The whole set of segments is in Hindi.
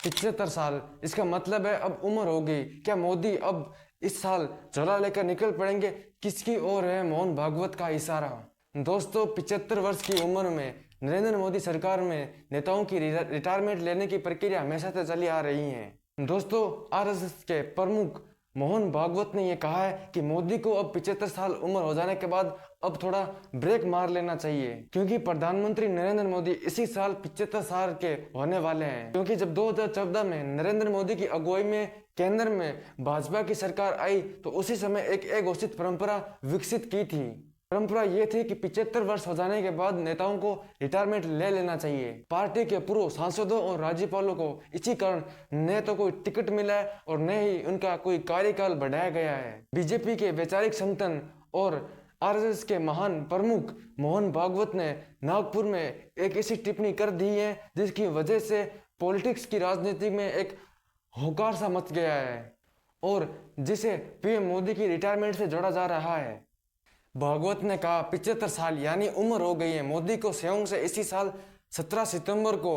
75 साल, इसका मतलब है अब उम्र हो गई। क्या मोदी अब इस साल झोला लेकर निकल पड़ेंगे? किसकी ओर है मोहन भागवत का इशारा? दोस्तों, 75 वर्ष की उम्र में नरेंद्र मोदी सरकार में नेताओं की रिटायरमेंट लेने की प्रक्रिया हमेशा से चली आ रही है। दोस्तों, आरएसएस के प्रमुख मोहन भागवत ने यह कहा है कि मोदी को अब 75 साल उम्र हो जाने के बाद अब थोड़ा ब्रेक मार लेना चाहिए, क्योंकि प्रधानमंत्री नरेंद्र मोदी इसी साल 75 साल के होने वाले हैं। क्योंकि जब 2014 में नरेंद्र मोदी की अगुवाई में केंद्र में भाजपा की सरकार आई तो उसी समय एक घोषित परंपरा विकसित की थी। परंपरा ये थी कि 75 वर्ष हो जाने के बाद नेताओं को रिटायरमेंट ले लेना चाहिए। पार्टी के पूर्व सांसदों और राज्यपालों को इसी कारण न तो कोई टिकट मिला है और न ही उनका कोई कार्यकाल बढ़ाया गया है। बीजेपी के वैचारिक संगठन और आरएसएस के महान प्रमुख मोहन भागवत ने नागपुर में एक ऐसी टिप्पणी कर दी है जिसकी वजह से पॉलिटिक्स की राजनीति में एक हुंकार सा मच गया है और जिसे पीएम मोदी की रिटायरमेंट से जोड़ा जा रहा है। भागवत ने कहा 75 साल यानी उम्र हो गई है। मोदी को संयोग से इसी साल 17 सितंबर को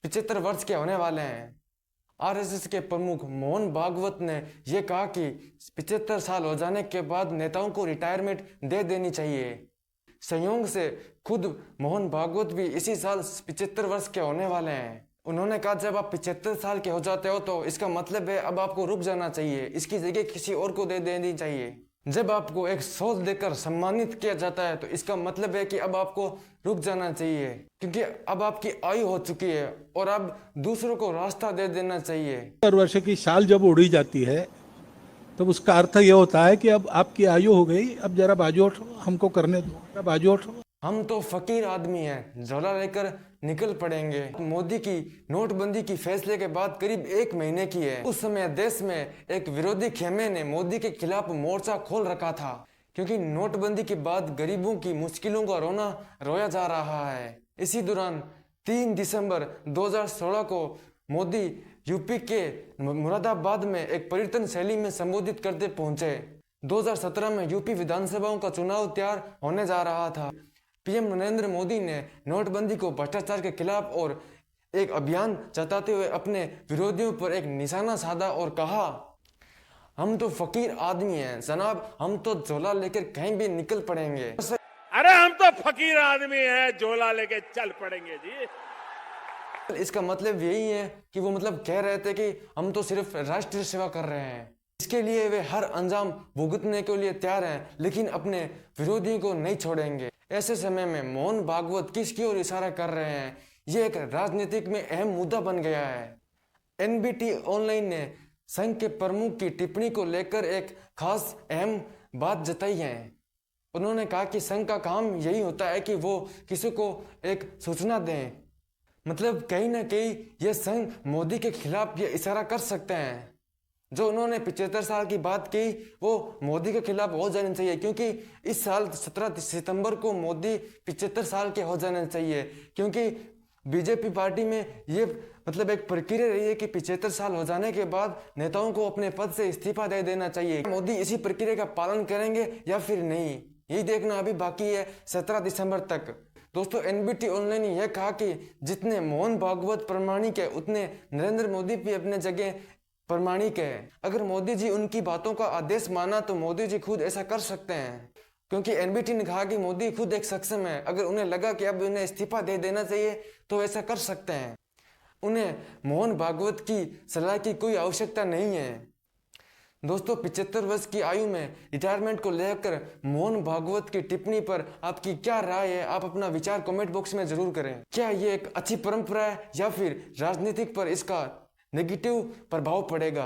75 वर्ष के होने वाले हैं। आरएसएस के प्रमुख मोहन भागवत ने यह कहा कि 75 साल हो जाने के बाद नेताओं को रिटायरमेंट दे देनी चाहिए। संयोग से खुद मोहन भागवत भी इसी साल 75 वर्ष के होने वाले हैं। उन्होंने कहा जब आप 75 साल के हो जाते हो तो इसका मतलब है अब आपको रुक जाना चाहिए, इसकी जगह किसी और को दे देनी चाहिए। जब आपको एक सोच देकर सम्मानित किया जाता है तो इसका मतलब है कि अब आपको रुक जाना चाहिए, क्योंकि अब आपकी आयु हो चुकी है और अब दूसरों को रास्ता दे देना चाहिए। 70 वर्ष की साल जब उड़ी जाती है तो उसका अर्थ ये होता है कि अब आपकी आयु हो गई, अब जरा बाजू उठो, हमको करने दो, बाजू उठो। हम तो फकीर आदमी हैं, झोला लेकर निकल पड़ेंगे। मोदी की नोटबंदी की फैसले के बाद करीब 1 महीने की है। उस समय देश में एक विरोधी खेमे ने मोदी के खिलाफ मोर्चा खोल रखा था, क्योंकि नोटबंदी के बाद गरीबों की मुश्किलों का रोना रोया जा रहा है। इसी दौरान 3 दिसंबर 2016 को मोदी यूपी के मुरादाबाद में एक पर्यटन शैली में संबोधित करते पहुंचे। 2017 में यूपी विधानसभाओं का चुनाव तैयार होने जा रहा था। पीएम नरेंद्र मोदी ने नोटबंदी को भ्रष्टाचार के खिलाफ और एक अभियान चलाते हुए अपने विरोधियों पर एक निशाना साधा और कहा, हम तो फकीर आदमी हैं जनाब, हम तो झोला लेकर कहीं भी निकल पड़ेंगे। अरे हम तो फकीर आदमी हैं, झोला लेके चल पड़ेंगे जी। इसका मतलब यही है कि वो कह रहे थे कि हम तो सिर्फ राष्ट्रीय सेवा कर रहे हैं, इसके लिए वे हर अंजाम भुगतने के लिए तैयार हैं, लेकिन अपने विरोधियों को नहीं छोड़ेंगे। ऐसे समय में मोहन भागवत किसकी ओर इशारा कर रहे हैं, ये एक राजनीतिक में अहम मुद्दा बन गया है। एनबीटी ऑनलाइन ने संघ के प्रमुख की टिप्पणी को लेकर एक खास अहम बात जताई है। उन्होंने कहा कि संघ का काम यही होता है कि वो किसी को एक सूचना दें। कहीं ना कहीं यह संघ मोदी के खिलाफ ये इशारा कर सकते हैं। जो उन्होंने 75 साल की बात की वो मोदी के खिलाफ हो जानी चाहिए, क्योंकि इस साल 17 सितंबर को मोदी 75 साल के हो जाने चाहिए, क्योंकि बीजेपी पार्टी में ये एक प्रक्रिया रही है कि 75 साल हो जाने के बाद नेताओं को अपने पद से इस्तीफा दे देना चाहिए। मोदी इसी प्रक्रिया का पालन करेंगे या फिर नहीं, यही देखना अभी बाकी है 17 दिसंबर तक। दोस्तों, एनबीटी ऑनलाइन ने यह कहा कि जितने मोहन भागवत प्रमाणिक है उतने नरेंद्र मोदी भी अपने जगह प्रमाणिक है। अगर मोदी जी उनकी बातों का आदेश माना तो मोदी जी खुद ऐसा कर सकते हैं, क्योंकि एनबीटी ने कहा कि मोदी खुद एक सक्षम है। अगर उन्हें लगा कि अब उन्हें इस्तीफा दे देना चाहिए तो ऐसा कर सकते हैं। उन्हें मोहन भागवत की सलाह की कोई आवश्यकता नहीं है। दोस्तों, 75 वर्ष की आयु में रिटायरमेंट को लेकर मोहन भागवत की टिप्पणी पर आपकी क्या राय है? आप अपना विचार कमेंट बॉक्स में जरूर करें। क्या ये एक अच्छी परंपरा है या फिर राजनीतिक पर इसका नेगेटिव प्रभाव पड़ेगा?